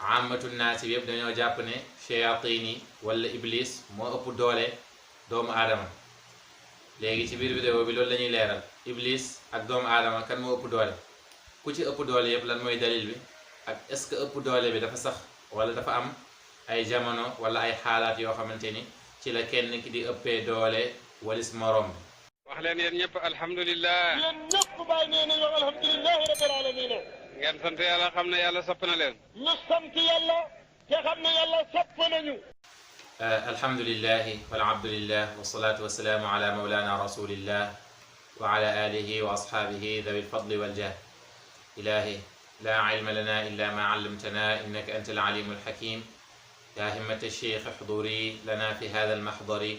amatu naasi bi yëpp dañoo jàpp ne shayatin yi wala iblis moo ëpp doole doomu aadama. léegi ci biir vidéo bi loolu la ñuy leeral, iblis ak doomu aadama kan moo ëpp doole, ku ci ëpp doole yëpp lan mooy dalil bi, ak est-ce que ëpp doole bi dafa sax wala dafa am ay jamono wala ay xaalaat yoo xamante ni ci la kenn ki di ëppee doole walis morom bi. wax leen yéen ñëpp alhamdulilah. yéen ñëpp bàyyi nee nañu alhamdulilahi rabbil alamin. ngeen sant yàlla xam ne yàlla sopp na leen. ñu sant yàlla te xam ne yàlla sopp nañu. alhamdulilahi walabdulillah wasalaatu wasalaamu ala mawlana rasulillah wa ala alihi wa ashaabihi dawi lfadli waljah. ilahi la ilma lana illa ma allamtana innaka anta alalimu alhakim. ya himmata alcheikh احضري lana fi hada almahdari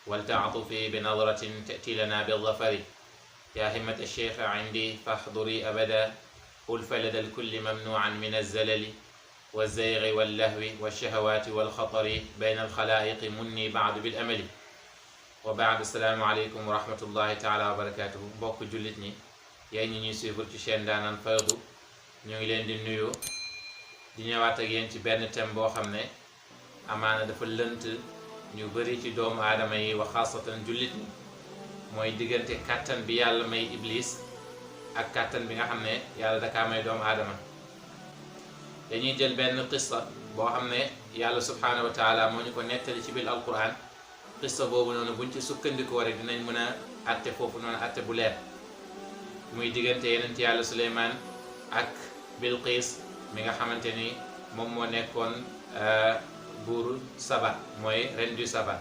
ولتعطفي بنظرة تأتي لنا بالظفر. يا همة الشيخ عندي فاحضري أبدا ألف لدى الكل ممنوعا من الزلل والزيغ واللهو والشهوات والخطر بين الخلائق مني بعد بالأمل. وبعد السلام عليكم ورحمة الله تعالى وبركاته. mbokk jullit ñi yéen ñi ñuy suivre ci chaîne Ndaanaan Faydu ñu ngi leen di nuyu di ñëwaat ak yéen ci benn thème boo xam ne amaana dafa lënt ñu bëri ci doomu aadama yi wa xaasatan jullit ñi, mooy diggante kàttan bi yàlla may iblis ak kàttan bi nga xam ne yàlla dakaa may doomu aadama. dañuy jël benn qissa boo xam ne yàlla subhaanahu wa taala moo ñu ko nettali ci biir alquran. qissa boobu noonu buñ ci sukkandikoo rek dinañ mën a atte foofu noonu atte bu leer, muy diggante yeneen yàlla Suleymaan ak Bilqiis mi nga xamante ni moom moo nekkoon buuru Saba, mooy reine du Saba.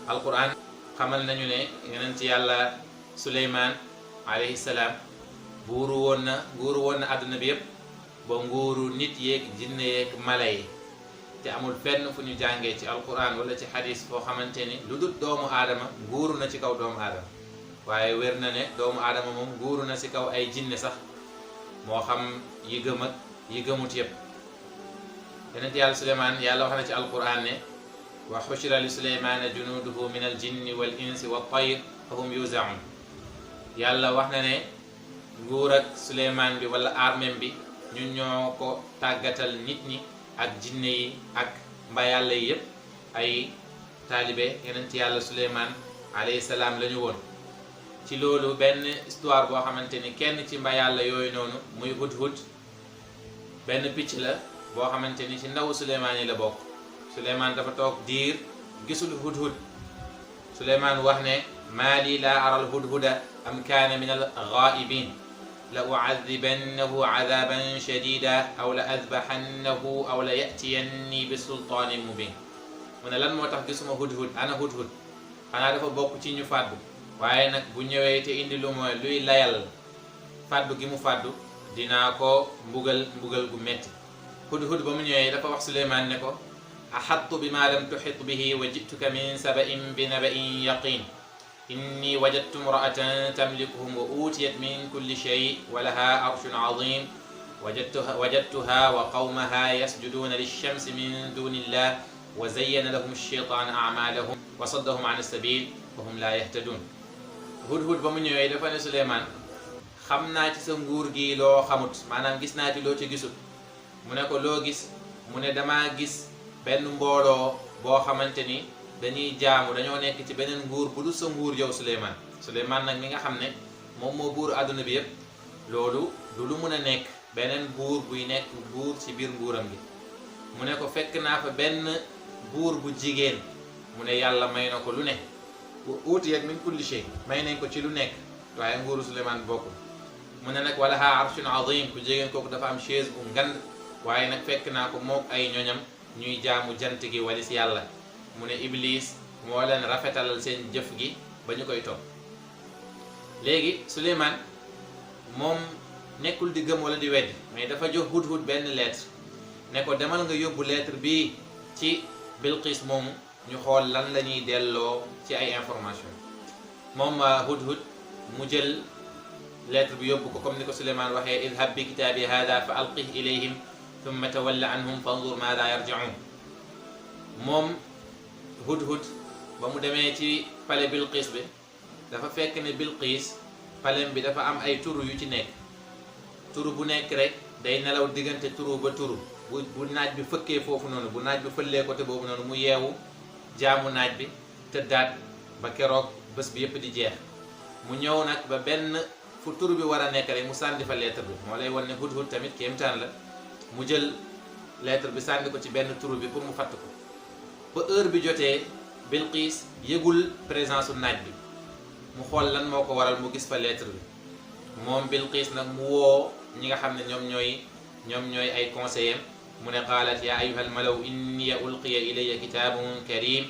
alquran xamal nañu ne yonent yàlla Suleymaan alayhi salaam nguuru woon na àdduna bi yépp ba nguuru nit yeeg jinne yeeg mala yi, te amul fenn fu ñu jàngee ci alquran wala ci xadis foo xamante ni lu dul doomu aadama nguuru na ci kaw doomu aadama. waaye wér na ne doomu aadama moom nguuru na ci kaw ay jinne sax, moo xam yi gëm ak yi gëmut yépp. yonent yàlla Suleymaan yàlla wax na ci alquran ne wa xushira li Suleymaana junuuduhu min aljinni wal insi wa tayr fa hum yuzaun. yàlla wax na ne nguur ak Suleymaan bi wala armem bi ñun ñoo ko tàggatal nit ñi ak jinne yi ak mba yàlla yi yépp ay taalibe yonent yàlla Suleymaan alayhi salaam la ñu woon. ci loolu benn histoire boo xamante ni kenn ci mba yàlla yooyu noonu muy Hudhud benn picc la boo xamante ni ci ndawu Suleymaan yi la bokk. Suleymaan dafa toog diir gisul Hudhud. Suleymaan wax ne maa lii laa aral hudhuda am kaana min al ghaa'ibin la u'adhibannahu 'adhaban shadida aw la adbahannahu aw la ya'tiyanni bi sultaanin mubin. mu ne lan moo tax gisuma Hudhud, ana Hudhud? xanaa dafa bokk ci ñu fàddu, waaye nag bu ñëwee te indi lu mooy luy layal fàddu gi mu fàddu dinaa ko mbugal gu metti. Hudhud ba mu ñëwee dafa wax Suleymaan ne ko axattu bi ma lam tuxit bihi wa jituka min saba'in bi naba'in yaqin inni wajadtu imra'atan tamlikuhum wa utiyat min kulli shay wa laha arshun azim wajadtuha wa qawmaha yasjuduna lishamsi min dunillah wa zayyana lahum ash-shaytanu a'malahum wa saddahum an as-sabil wa hum la yahtadun. Hudhud ba mu ñëwee dafa ne Suleymaan xam naa ci sa nguur gi loo xamut, maanaam gis naa ci loo ci gisut. mu ne ko loo gis? mu ne damaa gis benn mbooloo boo xamante ni dañuy jaamu, dañoo nekk ci beneen nguur bu dul sa nguur yow Suleymaan. Suleymaan nag mi nga xam ne moom moo buuru àdduna bi yépp, loolu du lu mun a nekk beneen buur buy nekk buur ci biir nguuram gi. mu ne ko fekk naa fa benn buur bu jigéen, mu ne yàlla may na ko lu ne, uutiyat min kulli shay, may nañ ko ci lu nekk, waaye nguuru Suleymaan bokkul. mu ne nag wala ha arshun azim, ku jigéen kooku dafa am chaise bu ngand, waaye nag fekk naa ko mook ay ñoñam ñuy jaamu jant gi walis yàlla. mu ne Iblis moo leen rafetalal seen jëf gi ba ñu koy topp. léegi Suleymaan moom nekkul di gëm wala di weddi, mais dafa jox Hudhud benn lettre ne ko demal nga yóbbu lettre bii ci Bilqiis moomu ñu xool lan la ñuy delloo ci ay information. moom Hudhud mu jël lettre bi yóbbu ko comme ni ko Suleymaan waxee idhab bi kitaabi hada fa alqih ilayhim thumma tawalla anhum fanzur maada yarji'un. moom Hudhud ba mu demee ci palais Bilqiis bi dafa fekk ne Bilqiis palais bi dafa am ay turu yu ci nekk. turu bu nekk rek day nelaw diggante turu ba turu bu naaj bi fëkkee foofu noonu bu naaj bi fëllee côté boobu noonu mu yeewu jaamu naaj bi tëddaat ba keroog bés bi yëpp di jeex mu ñëw nag ba benn fu turu bi war a nekk rek mu sànni fa lettre bi moo lay wan ne hudhud tamit kéemtaan la mu jël lettre bi sànni ko ci benn turu bi pour mu fatt ko ba heure bi jotee Bilqiis yëgul présence u naaj bi mu xool lan moo ko waral mu gis fa lettre bi moom Bilqiis nag mu woo ñi nga xam ne ñoom ñooy ay conseillers mu ne qaalat ya ayuha almalaw inni ulqiya ilayya kitabun karim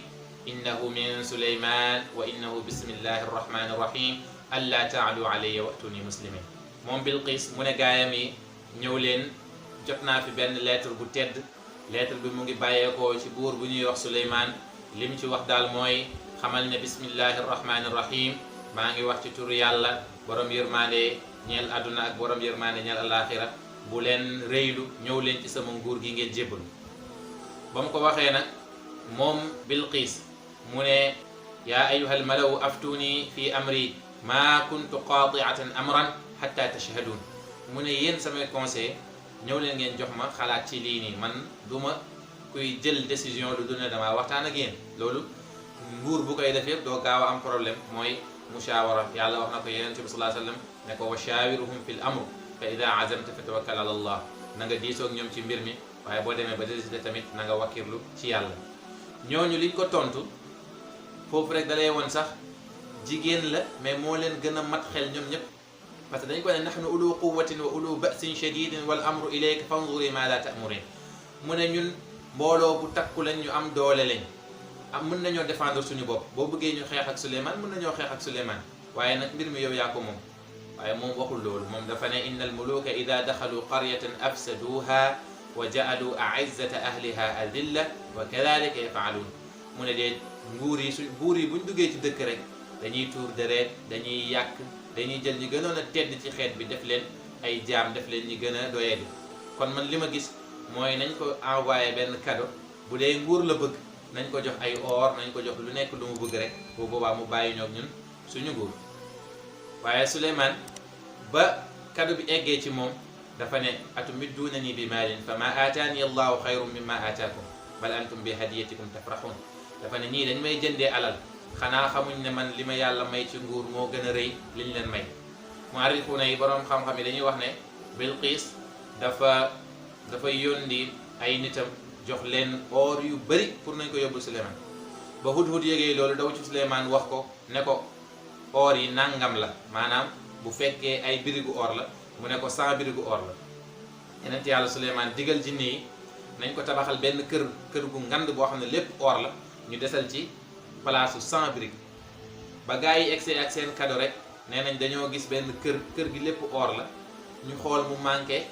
innahu min suleyman wa innahu bismillahi arrahmani irrahim alla taalu alayya wa'tuni muslimin moom Bilqiis mu ne gaayam yi ñëw leen jot naa fi benn lettre bu tedd lettre bi mu ngi bàyyeekoo ci buur bu ñuy wax Suleymaan li mu ci wax daal mooy xamal ne bismillahi irrahmani irrahim maa ngi wax ci turu yàlla borom yërmaande ñeel àdduna ak borom yërmaande ñeel alaxira bu leen rëylu ñëw leen ci sama nguur gi ngeen jébbalu ba mu ko waxee nag moom Bilqiis mu ne yaa ayuha almalaw aftuni fi amri maa kuntu qaati'atan amran hatta tashhadun mu ne yéen samay conseil ñëw leen ngeen jox ma xalaat ci lii nii man duma kuy jël décision lu dul ne damaa waxtaan ak yéen loolu nguur bu koy def yëpp doo gaaw a am problème mooy mushawara yàlla wax na ko yonent bi sallallahu alayhi wa sallam ne ko wa shaawiruhum fil amr fa ida azamta fa tawakkal ala allah na nga diisoog ñoom ci mbir mi waaye boo demee ba décider tamit na nga wakkirlu ci yàlla ñooñu liñ ko tontu foofu rek dalay woon sax jigéen la mais moo leen gën a mat xel ñoom ñëpp parce que dañ ko ne nahnu ulu quwwatin wa ulu ba'sin shadidin wal amru ilayka fanzuri ma la ta'murin mu ne ñun mbooloo bu takku lañ ñu am doole lañ mën nañoo défendre suñu bopp boo bëggee ñu xeex ak Souleymane mën nañoo xeex ak Souleymane waaye nag mbir mi yow yaa ko moom waaye moom waxul loolu moom dafa ne inna al muluka ida daxalu qaryatan afsaduha wa ja'alu a'izzata ahliha adilla wa kadhalika yaf'alun mu ne dee buur yi buñ duggee ci dëkk rek dañuy tuur deret dañuy yàq dañuy jël ñi gënoon a tedd ci xeet bi def leen ay jaam def leen ñi gën a doyadi kon man li ma gis mooy nañ ko envoyé benn cadeau bu dee nguur la bëgg nañ ko jox ay or nañ ko jox lu nekk lu mu bëgg rek bu boobaa mu bàyyi ñoog ñun suñu nguur waaye Souleymane ba cadeau bi eggee ci moom dafa ne atumidduunani bi maalin fa ma aataani allahu xayrun mimma aataakum bal antum bi hadiyatikum tafraxun dafa ne ñii dañ may jëndee alal xanaa xamuñ ne man li ma yàlla may ci nguur moo gën a rëy liñ leen may muarrixuuna yi boroom xam-xam yi dañuy wax ne Bilqiis dafa yónni ay nitam jox leen or yu bëri pour nañ ko yóbbu Souleymane ba Hudhud yégee loolu daw ci Souleymane wax ko ne ko or yi nangam la maanaam bu fekkee ay birigu or la mu ne ko 100 birigu or la yeneen yàlla Souleymane digal jinne yi nañ ko tabaxal benn kër gu ngand boo xam ne lépp or la ñu desal ci palaasu 100 birig ba gars yi egsee ak seen cadeau rek nee nañ dañoo gis benn kër gi lépp or la ñu xool mu manqué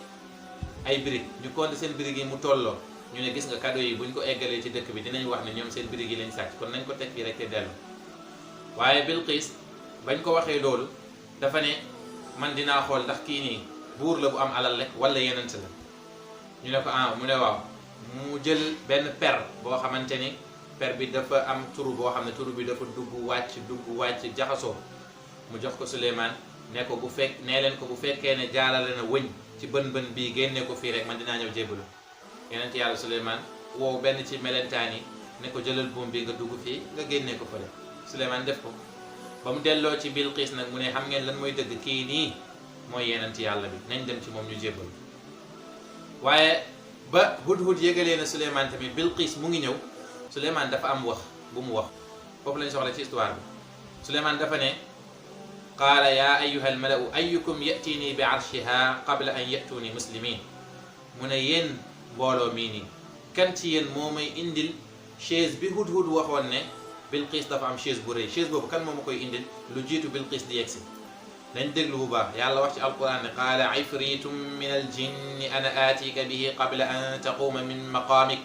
ay birig ñu compter seen birig yi mu tolloo ñu ne gis nga cadeau yi buñ ko eggalee ci dëkk bi dinañ wax ne ñoom seen birig yi lañ sàcc kon nañ ko teg fii rek te dellu waaye Bilqiis bañ ko waxee loolu dafa ne man dinaa xool ndax kii nii buur la bu am alal rek wala yenent la ñu ne ko mu ne waaw mu jël benn per boo xamante ni per bi dafa am turu boo xam ne turu bi dafa dugg wàcc jaxasoo mu jox ko Souleymane ne ko nee leen ko bu fekkee ne jaarale na wëñ ci bën bii génne ko fii rek man dinaa ñëw jébbalu yenent yàlla Souleymane woow benn ci melentaan yi ne ko jëlal buum bi nga dugg fii nga génne ko fële Souleymane def ko ba mu delloo ci Bilqiis nag mu ne xam ngeen lan mooy dëgg kii nii mooy yenent yàlla bi nañ dem ci moom ñu jébbalu waaye ba Hudhud yégalee na Souleymane tamit Bilqiis mu ngi ñëw Souleymane dafa am wax bu mu wax foofu lañ soxla ci histoire bi Souleymane dafa ne qaala yaa ayyuha almalau ayyukum yatini bi arshiha qabla an yatuni muslimin mu ne yéen mbooloo mii nii kan ci yéen moo may indil chaise bi Hudhud waxoon ne Bilqiis dafa am chaise bu rëy chaise boobu kan moo ma koy indil lu jiitu Bilqiis di yegsi nañ déglu bu baax yàlla wax ci alquran ne qaala ifritum min aljinni ana aatika bihi qabla an taquuma min maqaamik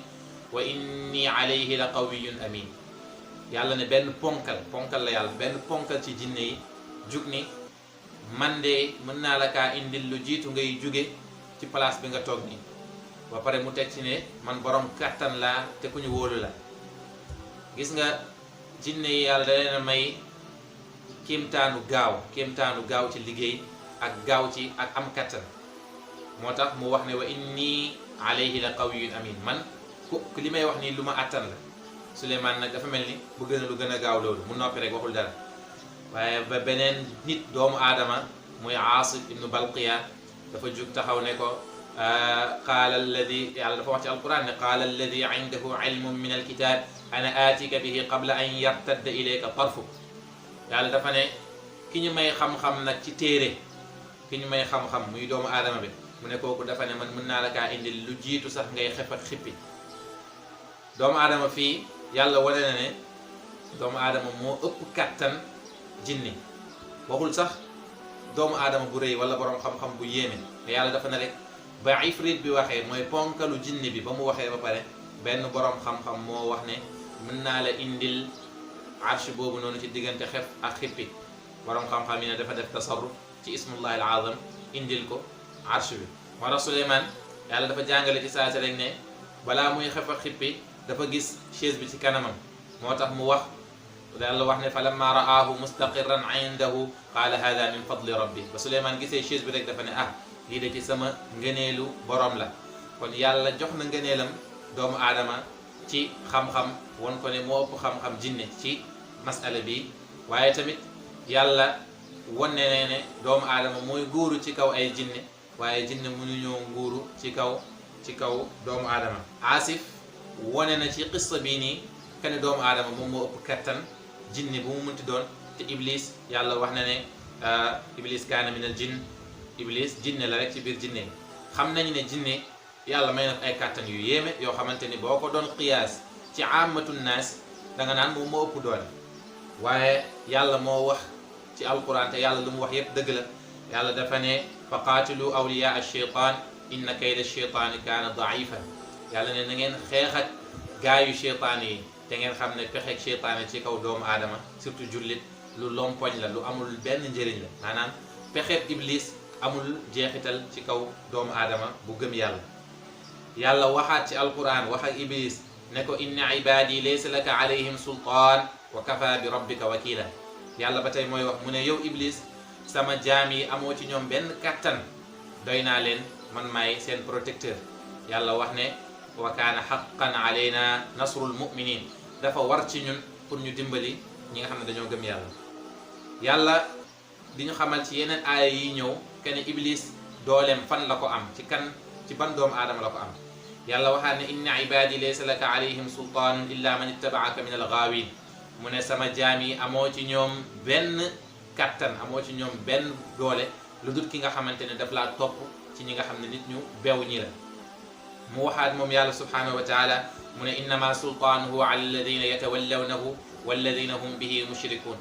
wa inni alayhi la qawiyun amin yàlla ne benn ponkal la yàlla benn ponkal ci jinne yi jug ni man de mën naa la kaa indil lu jiitu ngay jóge ci place bi nga toog nii ba pare mu teg ci ne man borom kàttan laa te ku ñu wóolu la gis nga jinne yi yàlla da leen a may kéemtaanu gaaw ci liggéey ak gaaw ci ak am kattan moo tax mu wax ne wa inni alayhi la qawiyyun amin man ku li may wax nii lu ma àttan la Suleymaan nag dafa mel ni bëgg na lu gën a gaaw loolu mu noppi rek waxul dara waaye ba beneen nit doomu aadama muy Aasif ibnu Balqiya dafa jug taxaw ne ko qaala alladi yàlla dafa wax ci alquran ne qaala alladi indahu ilmun min alkitab ana aatika bihi qabla an yartadda ilayka tarfuk yàlla dafa ne ki ñu may xam-xam nag ci téere ki ñu may xam-xam muy doomu aadama bi mu ne kooku dafa ne man mën naa la kaa indil lu jiitu sax ngay xef ak xippi doomu aadama fii yàlla wane na ne doomu aadama moo ëpp kattan jinni waxul sax doomu aadama bu rëy wala borom xam-xam bu yéeme te yàlla dafa ne rek ba ifrit bi waxee mooy ponkalu jinni bi ba mu waxee ba pare benn borom xam-xam moo wax ne mën naa la indil arsh boobu noonu ci diggante xef ak xippi borom xam-xam yi ne dafa def tasarruf ci ismullahi al azam indil ko arsh bi moo tax Suleymaan yàlla dafa jàngale ci saa si rek ne balaa muy xef ak xippi dafa gis chaise bi ci kanamam moo tax mu wax yàlla wax ne fa lamma ra'aahu mustaqirran indahu qaala hada min fadli rabbi ba Suleymaan gisee chaise bi rek dafa ne lii de ci sama ngëneelu borom la kon yàlla jox na ngëneelam doomu aadama ci xam-xam won ko ne moo ëpp xam-xam jinne ci masala bi waaye tamit yàlla won ne doomu aadama mooy nguuru ci kaw ay jinne waaye jinne mënuñoo nguuru ci kaw doomu aadama Aasif wone na ci qissa bii nii kene doomu aadama moom moo ëpp kattan jinne bu mu munti doon te Iblis yàlla wax na ne Iblis kaana minal jinn Iblis jinne la rek ci biir jinne yi xam nañu ne jinne yàlla may na ay kàttan yu yéeme yoo xamante ni boo ko doon qiyaas ci aamatu naas da nga naan moom moo ëpp doole waaye yàlla moo wax ci alquran te yàlla lu mu wax yépp dëgg la yàlla dafa ne fa qaatilu awliyaa ash-shaytaan inna kayda ash-shaytaani kaana daifan yàlla ne na ngeen xeex ak gaayu shaytaan yi te ngeen xam ne pexeeg shaytaan ci kaw doomu aadama surtout jullit lu lompoñ la lu amul benn njëriñ la maanaam pexeeg iblis amul jeexital ci kaw doomu aadama bu gëm yàlla waxaat ci alquran wax ak iblis ne ko inna ibadi laysa laka alayhim sultaan wa kafa bi rabbika wakila yàlla ba tey mooy wax mu ne yow iblis sama jaam yi amoo ci ñoom benn kattan doy naa leen man maay seen protecteur yàlla wax ne wa kaana haqqan alayna nasrul muminin dafa war ci ñun pour ñu dimbali ñi nga xam ne dañoo gëm yàlla di ñu xamal ci yeneen aaya yi ñëw kene iblis dooleem fan la ko am ci ban doomu aadama la ko am yàlla waxaat ne inna ibadi laysa laka alayhim sultaanun illa man ittabaaka min algaawin mu ne sama jaam yi amoo ci ñoom benn kattan amoo ci ñoom benn doole lu dul ki nga xamante ne daf laa topp ci ñi nga xam ne nit ñu bew ñi la mu waxaat moom yàlla subhanahu wa taala mu ne innama sultaanuhu ala alladina yatawallawnahu walladina hum bihi mushrikun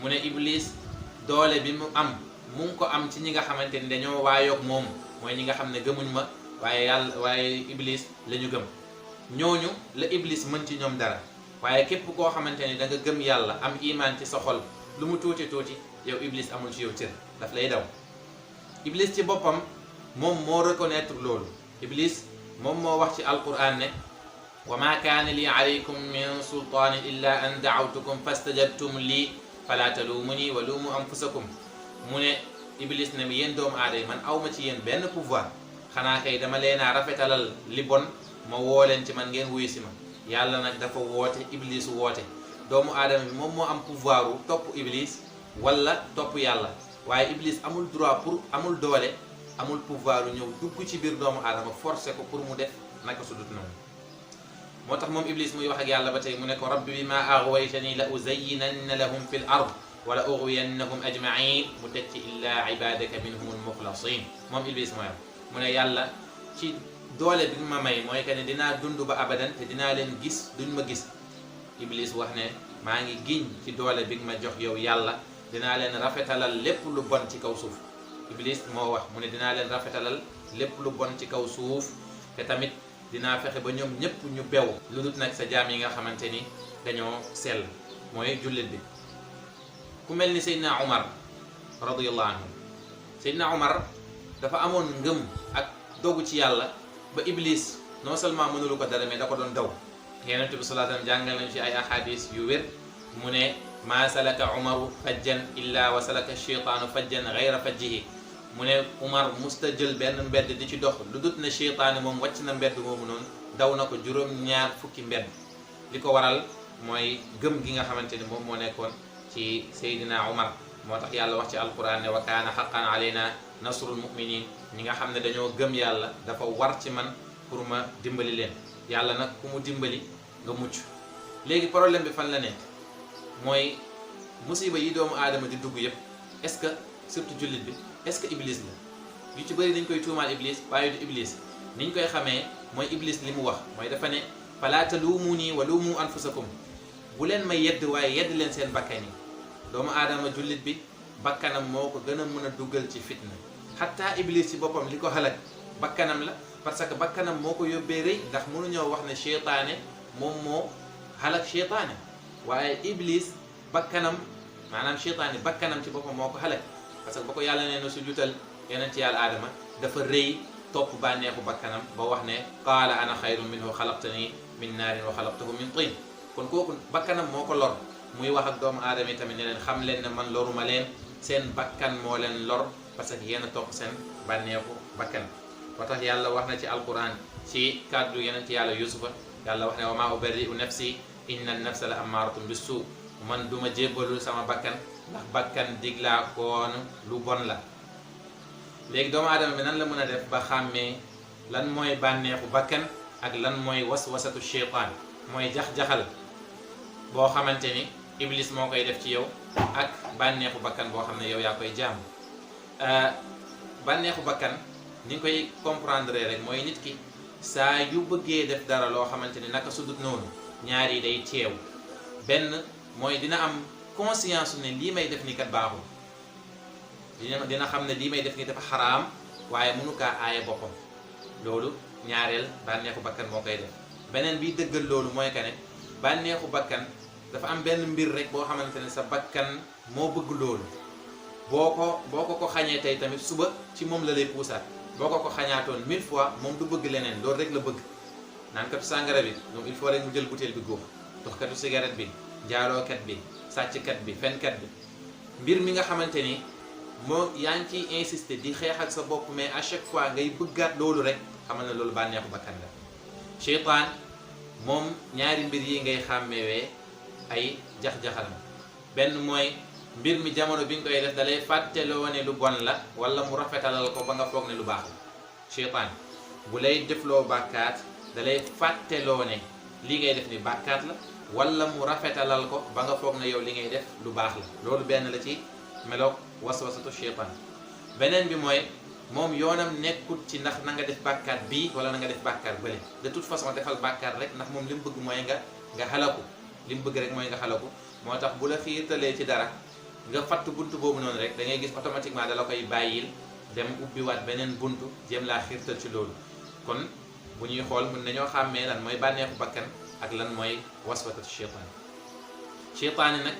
mu ne iblis doole bi mu am mu ngi ko am ci ñi nga xamante ni dañoo waayoog moom mooy ñi nga xam ne gëmuñ ma waaye iblis la ñu gëm ñooñu la iblis mën ci ñoom dara waaye képp koo xamante ni da nga gëm yàlla am iman ci sa xol lu mu tuuti tuuti yow iblis amul ci yow cër daf lay daw iblis ci boppam moom moo reconnaître loolu iblis moom moo wax ci alquran ne wa ma kaana li alaykum min sultaanin illa an daawtukum fastajabtum lii fala talumuni wa lumu anfusakum mu ne iblis ne mi yéen doomu aada yi man awma ci yéen benn pouvoir xanaa kay dama leenaa rafetalal li bon ma woo leen ci man ngeen wuyu si ma yàlla nag dafa woote iblis woote doomu aadama bi moom moo am pouvoir wu topp iblis wala topp yàlla waaye iblis amul droit pour amul doole amul pouvoir wu ñëw dugg ci biir doomu aadama forcé ko pour mu def naka su dut noonu moo tax moom iblis muy wax ak yàlla ba tey mu ne ko rabbi bima aghwaytani la uzayyinanna lahum fi l ard wala ughwiyannahum ajmain mu teg ci illa ibadaka minhum almukhlasin moom iblis mooy mu ne yàlla ci doole bi ma may mooy que ne dinaa dund ba abadan te dinaa leen gis duñ ma gis iblis wax ne maa ngi giñ ci doole bi ma jox yow yàlla dinaa leen rafetalal lépp lu bon ci kaw suuf iblis moo wax mu ne dinaa leen rafetalal lépp lu bon ci kaw suuf te tamit dinaa fexe ba ñoom ñëpp ñu bew lu dut nag sa jaam yi nga xamante ni dañoo sell mooy jullit bi ku mel ni Seydina Omar radiyallahu anhu Seydina Omar dafa amoon ngëm ak dogu ci yàlla ba iblis non seulement mënulu ko dara mais da ko doon daw Yonent bi sallallahu alayhi wasallam jàngal nañu ci ay ahadis yu wér mu ne maa salaka Umaru fajjan illa wa salaka shaytaanu fajjan ghayra fajjihi mu ne Umar musta jël benn mbedd di ci dox lu dut ne seytaane moom wàcc na mbedd moomu noonu daw na ko juróom-ñaar fukki mbedd li ko waral mooy gëm gi nga xamante ni moom moo nekkoon ci Seydina Umar moo tax yàlla wax ci alquran ne wa kaana haqqan alayna nasrul muminin ñi nga xam ne dañoo gëm yàlla dafa war ci man pour ma dimbali leen yàlla nag ku mu dimbali nga mucc léegi problème bi fan la nekk mooy musiba yi doomu aadama di dugg yépp est-ce que surtout jullit bi est-ce que iblis la yu ci bëri dañ koy tuumaal iblis waaye du iblis niñ koy xamee mooy iblis li mu wax mooy dafa ne falaa taluumuunii wa luumuu anfusakum bu leen may yedd waaye yedd leen seen bakkan yi doomu aadama jullit bi bakkanam moo ko gën a mën a duggal ci fitna xataa iblis ci boppam li ko xalak bakkanam la parce que bakkanam moo ko yóbbee rëy ndax mënuñoo wax ne seytaane moom moo xalak seytaane waaye iblis bakkanam maanaam seytaane bakkanam ci boppam moo ko xalak parce que ba ko yàlla nee na su jutal yeneen ci yàlla aadama dafa rëy topp bànneexu bakkanam ba wax ne qaala ana xayrun minhu xalaqtani min naarin wa xalaqtahu min tin kon kooku bakkanam moo ko lor muy wax ak doomu aadama yi tamit ne leen xam leen ne man loruma leen seen bakkan moo leen lor parce que yéen a topp seen bànneexu bakkan ba tax yàlla wax na ci alquran ci kàddu yeneen ci yàlla yusufa yàlla wax ne wa maa ubarri'u nafsi inna nafsa la ammaaratun bis-suu man duma jébbalul sama bakkan ndax bakkan diglaa koon lu bon la léegi doomu aadama bi nan la mën a def ba xàmmee lan mooy bànneexu bakkan ak lan mooy waswasatu sheytaan mooy jax-jaxal boo xamante ni iblis moo koy def ci yow ak bànneexu bakkan boo xam ne yow yaa koy jàmm bànneexu bakkan ni nga koy comprendre rek mooy nit ki saa yu bëggee def dara loo xamante ni naka sudut noonu ñaar yi day teew benn mooy dina am conscience ne lii may def ni kat baaxul dina xam ne lii may def ni dafa xaraam waaye mënu kaa aaye boppam loolu ñaareel bànneexu bakkan moo koy def beneen bi dëggal loolu mooy que ne bànneexu bakkan dafa am benn mbir rek boo xamante ne sa bakkan moo bëgg loolu boo ko xañee tey tamit suba ci moom la lay puusaat boo ko xañaatoon 1000 fois moom du bëgg leneen loolu rek la bëgg naankatu sàngara bi moom il faut rek mu jël butéel bi góox toxkatu cigarette bi njaalookat bi sàcckat bi fenkat bi mbir mi nga xamante ni moo yaa ngi ciy insister di xeex ak sa bopp mais à chaque fois ngay bëggaat loolu rek xamal na loolu bànneexu bakkan la seytaan moom ñaari mbir yi ngay xàmmewee ay jax-jaxal benn mooy mbir mi jamono bi nga koy def dalay fàtteloo ne lu bon la wala mu rafetalal ko ba nga foog ne lu baax la seytaan bu lay defloo bàkkaat dalay fàtteloo ne li ngay def ni bàkkaat la wala mu rafetalal ko ba nga foog ne yow li ngay def lu baax la loolu benn la ci meloog waswasatu seytaan beneen bi mooy moom yoonam nekkut ci ndax na nga def bàkkaat bii wala na nga def bàkkaat bële de toute façon defal bàkkaat rek ndax moom li mu bëgg mooy nga xalaku li mu bëgg rek mooy nga xalaku moo tax bu la xiirtalee ci dara nga fatt buntu boobu noonu rek da ngay gis automatiquement da la koy bàyyil dem ubbiwaat beneen buntu jéem laa xiirtal ci loolu kon bu ñuy xool mën nañoo xàmmee lan mooy bànneexu bakkan ak lan mooy waswasatu seytaane nag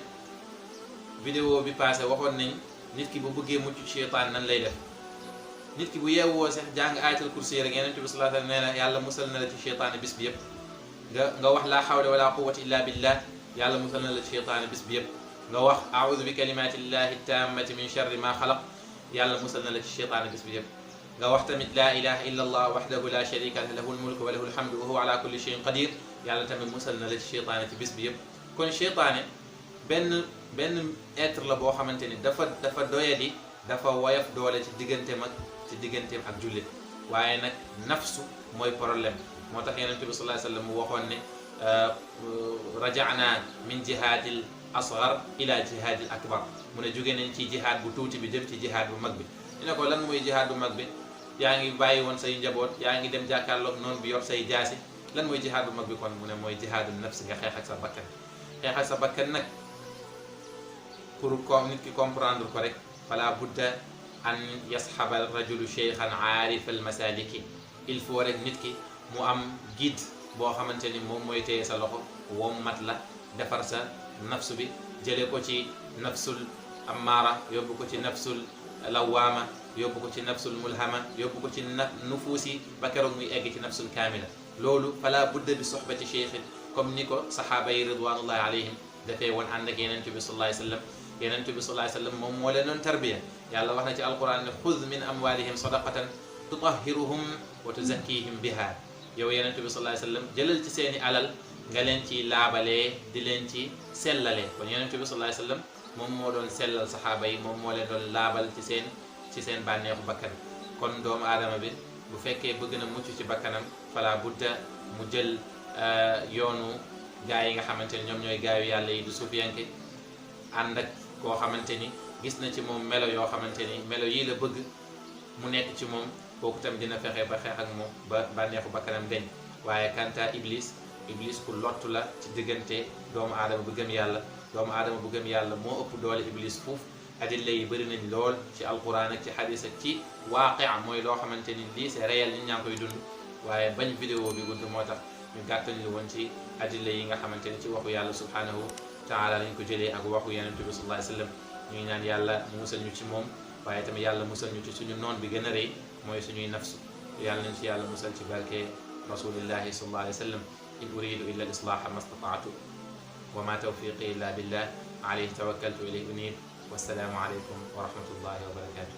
vidéo bi passé waxoon nañ nit ki bu bëggee mucc seytaan nan lay def nit ki bu yeewoo sax jàng ayatul kursi rek Yonent bi sallallahu alayhi wa sallam nee na yàlla musal na la ci seytaane bis bi yëpp nga wax laa hawla wala quwwata illa billah yàlla musal na la ci seytaane bis bi yëpp nga wax a'udhu bi kalimatillahi tammati min sharri ma xalaq yàlla musal na la ci seytaane bis bi yëpp nga wax tamit laa ilaha illa allah wahdahu la sharika lahu lahul mulku wa lahul hamdu wa huwa ala kulli shay'in qadir yàlla tamit musal na la ci seytaane ci bis bi yëpp kon seytaane benn être la boo xamante ni dafa doyadi dafa woyof doole ci digganteem ak jullit waaye nag nafsu mooy problème moo tax Yonent bi sallallahu alayhi wa sallam mu waxoon ne raja'na min jihaadil asghar ila jihaadil akbar mu ne jóge nañ ci jihaad bu tuuti bi dem ci jihaad bu mag bi ñu ne ko lan mooy jihaad bu mag bi yaa ngi bàyyi woon say njaboot yaa ngi dem jàkkaarloog noonu bi yor say jaasi lan mooy jihaad bu mag bi kon mu ne mooy jihaadu nafsi nga xeex ak sa bakkan xeex ak sa bakkan nag pour nit ki comprendre ko rek fala budda an yasxaba rajulu cheikhan aarif al masaliki il faut rek nit ki mu am guide boo xamante ni moom mooy téye sa loxo wom mat la defar sa nafsu bi jële ko ci nafsul ammaara yóbbu ko ci nafsul lawaama yóbbu ko ci nafsul mulhama yóbbu ko ci nufuusi ba keroog muy egg ci nafsul kaamila loolu fala budda bi soxbati cheikhin comme ni ko saxaaba yi ridwanullahi alayhim dafee woon ànd ak Yonent bi sallallahu alayhi wa sallam Yonent bi sallallahu alayhi wa sallam moom moo leen doon tarbiya yàlla wax na ci alquran ne xud min amwalihim sadaqatan tutahhiruhum wa tuzakkihim biha yow yenente bi sallallahu alayhi wasallam jëlal ci seeni alal nga leen ci laabalee di leen ci sellalee kon yenente bi sallallahu alayhi wasallam moom moo doon sellal saxaaba yi moom moo leen doon laabal ci seen bànneexu bakkan kon doomu aadama bi bu fekkee bëgg na mucc ci bakkanam fala budda mu jël yoonu gaa yi nga xamante ni ñoom ñooy gaayu yàlla yi du suufiyanke ànd ak koo xamante ni gis na ci moom melo yoo xamante ni melo yii la bëgg mu nekk ci moom kooku tam dina fexe ba xeex ak moom ba bànneexu bakkanam deñ waaye kanta iblis ku lottu la ci diggante doomu aadama bu gëm yàlla doomu aadama bu gëm yàlla moo ëpp doole iblis fuuf adilla yi bëri nañ lool ci alquran ak ci hadis ak ci waaqi mooy loo xamante ni lii c'est réel nit ñaa ngi koy dund waaye bañ vidéo bi gudd moo tax ñu gàttal ñu woon ci adilla yi nga xamante ni ci waxu yàlla subhanahu taala lañ ko jëlee ak waxu yenente bi sallallahu alayhi wasallam ñuy ñaan yàlla mu musal ñu ci moom waaye tamit yàlla musal ñu ci suñu noon bi gën a rëy mooy suñuy nafsu yàlla nañ ci yàlla musal ci barke rasulillahi sallallahu alayhi wasallam in uridu illa al islaha ma stata'tu wa ma tawfiqi illa billah alayhi tawakkaltu ilayhi unib wassalaamu alaykum wa rahmatullahi wa barakatuh